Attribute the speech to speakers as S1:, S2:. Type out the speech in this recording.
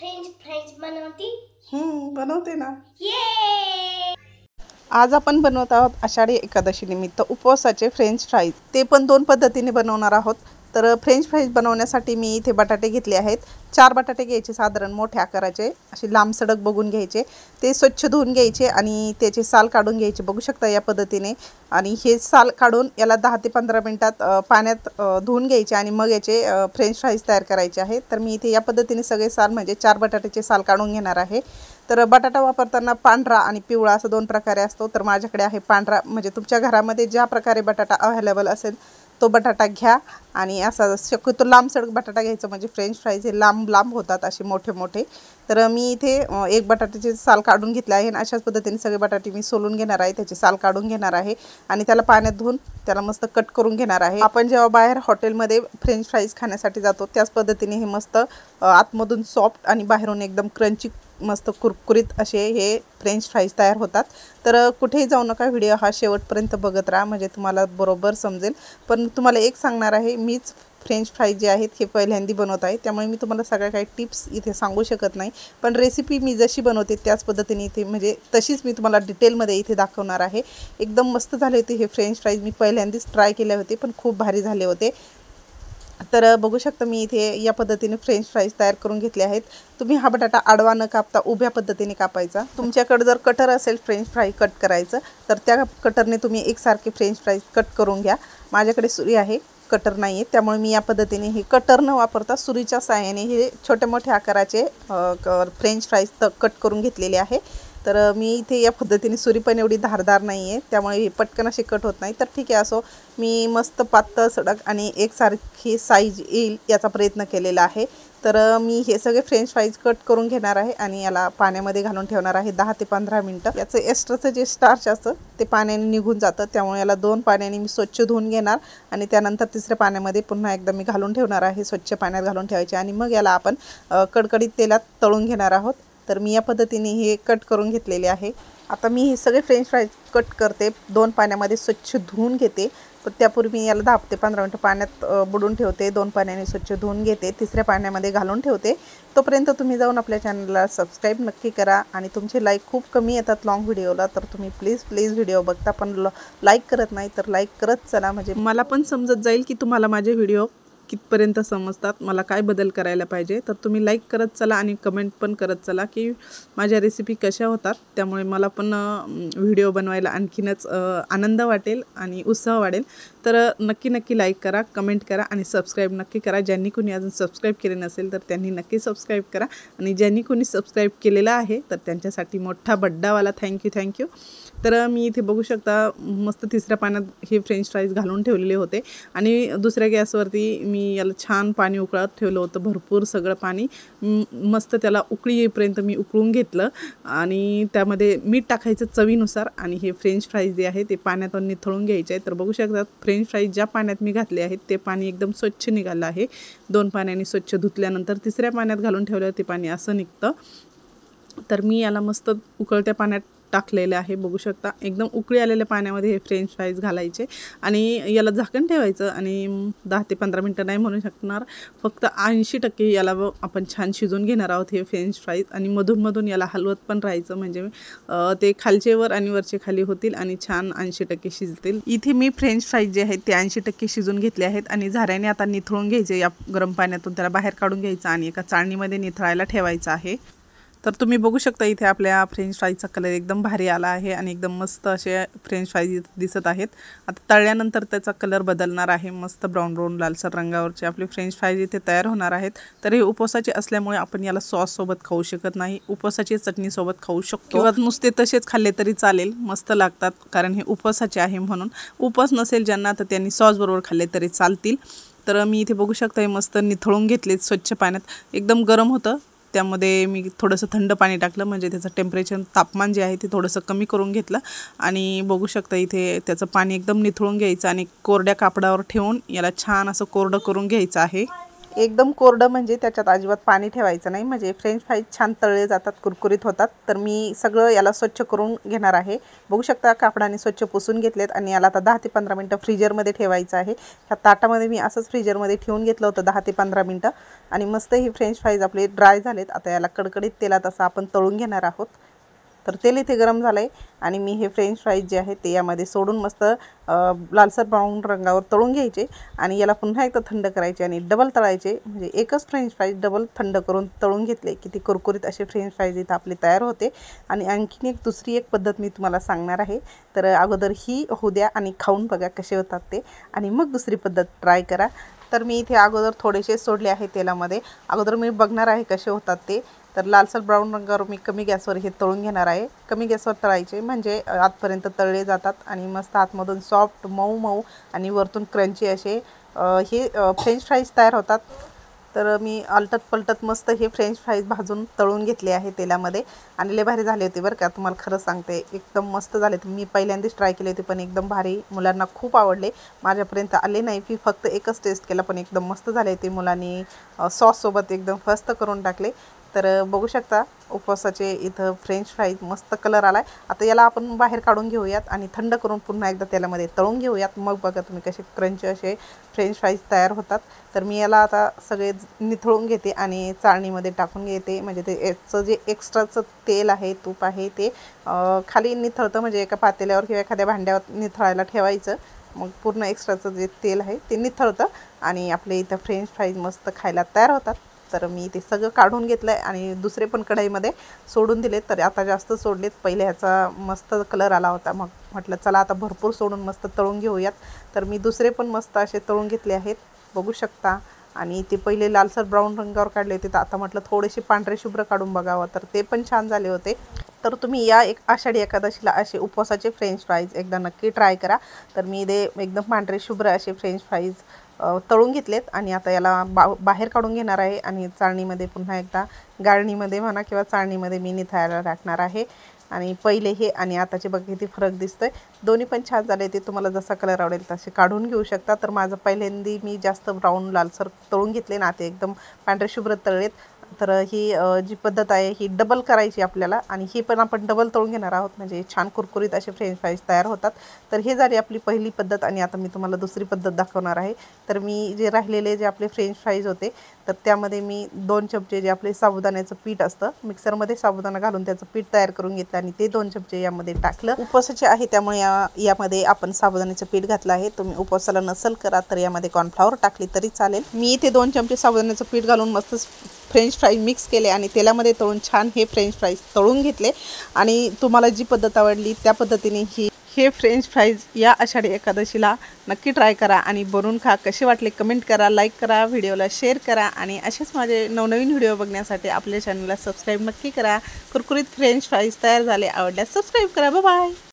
S1: French fries बनवती?
S2: बनवते ना।
S1: ये
S2: आज आपण बनवत आहोत आषाढी एकादशी निमित्त उपवासाचे फ्रेंच फ्राईज। ते पण दोन पद्धतीने बनवणार आहोत। तर फ्रेंच फ्राईज बनवण्यासाठी मी इथे बटाटे घेतले आहेत। 4 बटाटे घ्यायचे, साधारण मोठ्या आकाराचे, असे लांब सडक बघून घ्यायचे। ते स्वच्छ धुवून घ्यायचे आणि त्याचे साल काढून घ्यायचे, बघू शकता या पद्धतीने। आणि हे साल काढून याला 10 ते 15 मिनिटात पाण्यात धुवून घ्यायचे आणि मग याचे फ्रेंच फ्राईज तयार करायचे आहेत। तर मी इथे या पद्धतीने सगळे साल म्हणजे 4 बटाट्याचे साल काढून घेणार आहे। तर बटाटा वापरताना पांढरा आणि पिवळा असं दोन प्रकारे असतो। तर माझ्याकडे आहे पांढरा, म्हणजे तुमच्या घरामध्ये ज्या प्रकारे बटाटा अवेलेबल असेल तो बटाटा घ्या। आणि असा शक्यतो लांब सडक बटाटा घ्यायचा, म्हणजे फ्रेंच फ्राईज हे लांब लांब होतात असे मोठे मोठे। तर मी इथे एक बटाट्याचे साल काढून घेतले आहे आणि अशाच पद्धतीने सगळे बटाटे मी सोलून घेणार आहे, त्याचे साल काढून घेणार आहे आणि त्याला पाण्यात धुवून त्याला मस्त कट करून घेणार आहे। आपण जेव्हा बाहेर हॉटेलमध्ये फ्रेंच फ्राईज खाण्यासाठी जातो त्याच पद्धतीने हे मस्त आतमधून सॉफ्ट आणि बाहेरून एकदम क्रंची मस्त कुरकुरीत असे हे फ्रेंच फ्राईज तयार होतात। तर कुठेही जाऊ नका, व्हिडिओ हा शेवटपर्यंत बघत राहा, म्हणजे तुम्हाला बरोबर समजेल। पण तुम्हाला एक सांगणार आहे, मीच फ्रेंच फ्राईज जे आहेत हे पहिल्यांदा बनवत आहे, त्यामुळे मी तुम्हाला सगळ्या काही टिप्स इथे सांगू शकत नाही। पण रेसिपी मी जशी बनवते त्याच पद्धतीने इथे, म्हणजे तशीच मी तुम्हाला डिटेलमध्ये इथे दाखवणार आहे। एकदम मस्त झाले होते हे फ्रेंच फ्राईज, मी पहिल्यांदाच ट्राय केले होते, पण खूप भारी झाले होते। तर बघू शकता मी इथे या पद्धतीने फ्रेंच फ्राईज तयार करून घेतले आहेत। तुम्ही हा बटाटा आडवा न कापता उभ्या पद्धतीने कापायचा। तुमच्याकडे जर कटर असेल फ्रेंच फ्राई कट करायचं तर त्या कटरने तुम्ही एकसारखे फ्रेंच फ्राईज कट करून घ्या। माझ्याकडे सुरी आहे, कटर नाही आहे, त्यामुळे मी या पद्धतीने हे कटर न वापरता सुरीच्या साहाय्याने हे छोटे मोठे आकाराचे फ्रेंच फ्राईज कट करून घेतलेले आहे। तर मी इथे या पद्धतीने सुरी पण एवढी धारदार नाही आहे, त्यामुळे हे पटकन असे कट होत नाही। तर ठीक आहे, असो मी मस्त पातळ सडक आणि एकसारखी साईज येईल याचा प्रयत्न केलेला आहे। तर मी हे सगळे फ्रेंच फ्राईज कट करून घेणार आहे आणि याला पाण्यामध्ये घालून ठेवणार आहे 10 ते 15 मिनिटं। याचं एक्स्ट्राचं जे स्टार्च असतं ते पाण्याने निघून जातं, त्यामुळे याला 2 पाण्याने मी स्वच्छ धुवून घेणार आणि त्यानंतर तिसऱ्या पाण्यामध्ये पुन्हा एकदा मी घालून ठेवणार आहे, स्वच्छ पाण्यात घालून ठेवायचे आणि मग याला आपण कडकडीत तेलात तळून घेणार आहोत। तर मी या पद्धतीने हे कट करून घेतलेले आहे। आता मी हे सगळे फ्रेंच फ्राईज कट करते, 2 पाण्यामध्ये स्वच्छ धुवून घेते। पण त्यापूर्वी मी याला 10 ते 15 मिनिटं पाण्यात बुडून ठेवते, 2 पाण्याने स्वच्छ धुवून घेते, तिसऱ्या पाण्यामध्ये घालून ठेवते। तोपर्यंत तुम्ही जाऊन आपल्या चॅनलला सबस्क्राईब नक्की करा आणि तुमचे लाईक खूप कमी येतात लॉंग व्हिडिओला, तर तुम्ही प्लीज व्हिडिओ बघता पण लाईक करत नाही, तर लाईक करत चला, म्हणजे मला पण समजत जाईल की तुम्हाला माझे व्हिडिओ कितपर्यंत समजतात, मला काय बदल करायला पाहिजे। तर तुम्ही लाईक करत चला आणि कमेंट पण करत चला की माझ्या रेसिपी कशा होतात, त्यामुळे मला पण व्हिडिओ बनवायला आणखीनच आनंद वाटेल आणि उत्साह वाढेल। तर नक्की लाईक करा, कमेंट करा आणि सबस्क्राईब नक्की करा। ज्यांनी कोणी अजून सबस्क्राईब केले नसेल तर त्यांनी नक्की सबस्क्राईब करा आणि ज्यांनी कोणी सबस्क्राईब केलेलं आहे तर त्यांच्यासाठी मोठा बड्डावाला थँक्यू। तर मी इथे बघू शकता मस्त तिसऱ्या पाण्यात हे फ्रेंच फ्राईज घालून ठेवलेले होते आणि दुसऱ्या गॅसवरती मी याला छान पाणी उकळत ठेवलं होतं, भरपूर सगळं पाणी, मस्त त्याला उकळी येईपर्यंत मी उकळून घेतलं आणि त्यामध्ये मीठ टाकायचं चवीनुसार आणि हे फ्रेंच फ्राईज जे आहे ते पाण्यातून निथळून घ्यायचे आहे। तर बघू शकता फ्रेंच फ्राईज ज्या पाण्यात मी घातले आहेत ते पाणी एकदम स्वच्छ निघालं आहे। 2 पाण्याने स्वच्छ धुतल्यानंतर तिसऱ्या पाण्यात घालून ठेवलं ते पाणी असं निघतं। तर मी याला मस्त उकळत्या पाण्यात टाकलेले आहे, बघू शकता एकदम उकळी आलेल्या पाण्यामध्ये हे फ्रेंच फ्राईज घालायचे आणि याला झाकण ठेवायचं आणि 10 ते 15 मिनिटं नाही म्हणू शकणार, फक्त 80% याला आपण छान शिजून घेणार आहोत हे फ्रेंच फ्राईज। आणि मधून याला हलवत पण राहायचं, म्हणजे ते खालचे वर आणि वरचे खाली होतील आणि छान 80% शिजतील। इथे मी फ्रेंच फ्राईज जे आहेत ते 80% शिजून घेतले आहेत आणि झाऱ्याने आता निथळून घ्यायचे या गरम पाण्यातून, त्याला बाहेर काढून घ्यायचं आणि एका चाळणीमध्ये निथळायला ठेवायचं आहे। तर तुम्ही बघू शकता इथे आपल्या फ्रेंच फ्राईजचा कलर एकदम भारी आला आहे आणि एकदम मस्त असे फ्रेंच फ्राईज दिसत आहेत। आता तळल्यानंतर त्याचा कलर बदलणार आहे, मस्त ब्राऊन लालसर रंगावरचे आपले फ्रेंच फ्राईज इथे तयार होणार आहेत। तर हे उपवासाचे असल्यामुळे आपण याला सॉससोबत खाऊ शकत नाही, उपवासाची चटणीसोबत खाऊ शकतो किंवा नुसते तसेच खाल्ले तरी चालेल, मस्त लागतात, कारण हे उपवासाचे आहे म्हणून। उपवास नसेल ज्यांना तर त्यांनी सॉस बरोबर खाल्ले तरी चालतील। तर मी इथे बघू शकता हे मस्त निथळून घेतले स्वच्छ पाण्यात, एकदम गरम होतं, त्यामध्ये मी थोडंसं थंड पाणी टाकलं, म्हणजे त्याचं टेम्परेचर तापमान जे आहे ते थोडंसं कमी करून घेतलं आणि बघू शकता इथे त्याचं पाणी एकदम निथळून घ्यायचं आणि कोरड्या कापडावर ठेवून याला छान असं कोरडं करून घ्यायचं आहे। एकदम कोरडं म्हणजे त्याच्यात अजिबात पाणी ठेवायचं नाही, म्हणजे फ्रेंच फ्राईज छान तळले जातात, कुरकुरीत होतात। तर मी सगळं याला स्वच्छ करून घेणार आहे। बघू शकता कापडाने स्वच्छ पुसून घेतलेत आणि याला आता 10 ते 15 मिनिटं फ्रीजरमध्ये ठेवायचं आहे। ह्या ताटामध्ये मी असंच फ्रीजरमध्ये ठेवून घेतलं होतं 10 ते 15 मिनिटं आणि मस्त ही फ्रेंच फ्राईज आपले ड्राय झालेत। आता याला कडकडीत तेलात असं आपण तळून घेणार आहोत। तर तेल इथे गरम झालं आहे आणि मी हे फ्रेंच फ्राईज जे आहे ते यामध्ये सोडून मस्त लालसर ब्राऊन रंगावर तळून घ्यायचे आणि याला पुन्हा एकदा थंड करायचे आणि डबल तळायचे, म्हणजे एकच फ्रेंच फ्राईज डबल थंड करून तळून घेतले की ती कुरकुरीत असे फ्रेंच फ्राईज इथं आपले तयार होते। आणि आणखीन एक दुसरी एक पद्धत मी तुम्हाला सांगणार आहे, तर अगोदर ही होऊ द्या आणि खाऊन बघा कसे होतात ते, आणि मग दुसरी पद्धत ट्राय करा। तर मी इथे अगोदर थोडेसे सोडले आहे तेलामध्ये, अगोदर मी बघणार आहे कसे होतात ते। तर लालसर ब्राऊन रंगावर मी कमी गॅसवर हे तळून घेणार आहे। कमी गॅसवर तळायचे म्हणजे आतपर्यंत तळले जातात आणि मस्त आतमधून सॉफ्ट मऊ मऊ आणि वरतून क्रंची असे हे फ्रेंच फ्राईज तयार होतात। तर मी आलटत पलटत मस्त हे फ्रेंच फ्राईज भाजून तळून घेतले आहे तेलामध्ये आणि लय भारी झाले होते बरं का, तुम्हाला खरं सांगते एकदम मस्त झाले। मी पहिल्यांदाच ट्राय केले होते पण एकदम भारी, मुलांना खूप आवडले। माझ्यापर्यंत आले नाही, मी फक्त एकच टेस्ट केला पण एकदम मस्त झाले ते, मुलांनी सॉससोबत एकदम फस्त करून टाकले। तर बघू शकता उपवासाचे इथं फ्रेंच फ्राईज मस्त कलर आलाय। आता याला आपण बाहेर काढून घेऊयात आणि थंड करून पुन्हा एकदा तेलामध्ये तळून घेऊयात, मग बघा तुम्ही कसे क्रंची असे फ्रेंच फ्राईज तयार होतात। तर मी याला आता सगळे निथळून घेते आणि चाळणीमध्ये टाकून घेते, म्हणजे ते याचं जे एक्स्ट्राचं तेल आहे तूप आहे ते खाली निथळतं, म्हणजे एका पातेल्यावर किंवा एखाद्या भांड्यावर निथळायला ठेवायचं, मग पूर्ण एक्स्ट्राचं जे तेल आहे ते निथळतं आणि आपले इथं फ्रेंच फ्राईज मस्त खायला तयार होतात। तर मी ते सगळं काढून घेतलं आहे आणि दुसरे पण कढईमध्ये सोडून दिलेत। तर आता जास्त सोडलेत, पहिले ह्याचा मस्त कलर आला होता, मग म्हटलं चला आता भरपूर सोडून मस्त तळून घेऊयात। तर मी दुसरे पण मस्त असे तळून घेतले आहेत, बघू शकता। आणि ते पहिले लालसर ब्राऊन रंगावर काढले होते, तर आता म्हटलं थोडेसे पांढरे शुभ्र काढून बघावं, तर ते पण छान झाले होते। तर तुम्ही या आषाढी एकादशीला असे उपवासाचे फ्रेंच फ्राईज एकदा नक्की ट्राय करा। तर मी इथे एकदम पांढरे शुभ्र असे फ्रेंच फ्राईज तळून घेतलेत आणि आता याला बाहेर काढून घेणार आहे आणि चाळणीमध्ये पुन्हा एकदा गाळणीमध्ये म्हणा किंवा चाळणीमध्ये मी निथळायला टाकणार आहे। आणि पहिले हे आणि आताचे बघा किती फरक दिसतोय, दोन्ही पण छान झाले। ते तुम्हाला जसा कलर आवडेल तसे काढून घेऊ शकता। तर माझं पहिल्यांदा मी जास्त ब्राऊन लालसर तळून घेतले ना, ते एकदम पांढरे शुभ्र तळलेत। तर ही जी पद्धत आहे ही डबल करायची आपल्याला आणि ही पण आपण डबल तळून घेणार आहोत, म्हणजे छान कुरकुरीत असे फ्रेंच फ्राईज तयार होतात। तर हे झाली आपली पहिली पद्धत आणि आता मी तुम्हाला दुसरी पद्धत दाखवणार आहे। तर मी जे राहिलेले जे आपले फ्रेंच फ्राईज होते, तर त्यामध्ये मी 2 चमचे जे आपले साबुदाण्याचं पीठ असतं, मिक्सरमध्ये साबुदाणा घालून त्याचं पीठ तयार करून घेतलं आणि ते 2 चमचे यामध्ये टाकलं। उपवासाचे आहे त्यामुळे यामध्ये आपण साबुदाण्याचं पीठ घातलं आहे। तुम्ही उपवासाला नसेल करा तर यामध्ये कॉर्नफ्लॉवर टाकली तरी चालेल। मी इथे 2 चमचे साबुदाण्याचं पीठ घालून मस्त फ्रेंच फ्राईज मिक्स केले आणि तेलामध्ये तळून छान हे फ्रेंच फ्राईज तळून घेतले। आणि तुम्हाला जी पद्धत आवडली त्या पद्धतीने हे फ्रेंच फ्राईज या आषाढी एकादशीला नक्की ट्राय करा आणि बनवून खा। कसे वाटले कमेंट करा, लाईक करा, व्हिडिओला शेअर करा आणि असेच माझे नवनवीन व्हिडिओ बघण्यासाठी आपल्या चॅनलला सबस्क्राईब नक्की करा। कुरकुरीत फ्रेंच फ्राईज तयार झाले, आवडल्यास सबस्क्राईब करा। Bye bye.